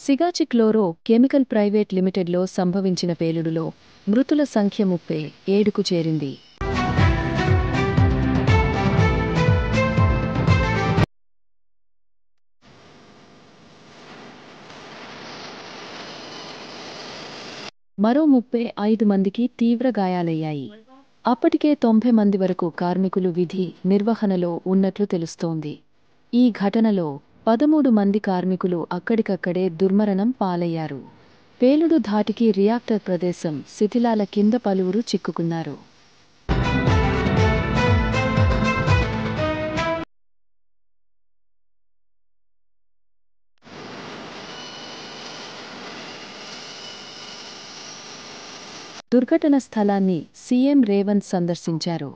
Sigachi chloro chemical private లిమిటెడ్లో సంభవించిన పేలుడులో మృతుల సంఖ్య 37కు చేరింది. మరో 35 మందికి తీవ్ర గాయాలయ్యాయి. అప్పటికే 90 మంది వరకు కార్మికులు విధి నిర్వహణలో ఉన్నట్లు తెలుస్తోంది. ఈ ఘటనలో 13 మంది కార్మికులు అక్కడికక్కడే దుర్మరణం పాలయ్యారు. పేలుడు ధాటికి రియాక్టర్ ప్రదేశం శిథిలాల కింద పలువురు చిక్కుకున్నారు. దుర్ఘటన స్థలాన్ని సీఎం రేవంత్ సందర్శించారు.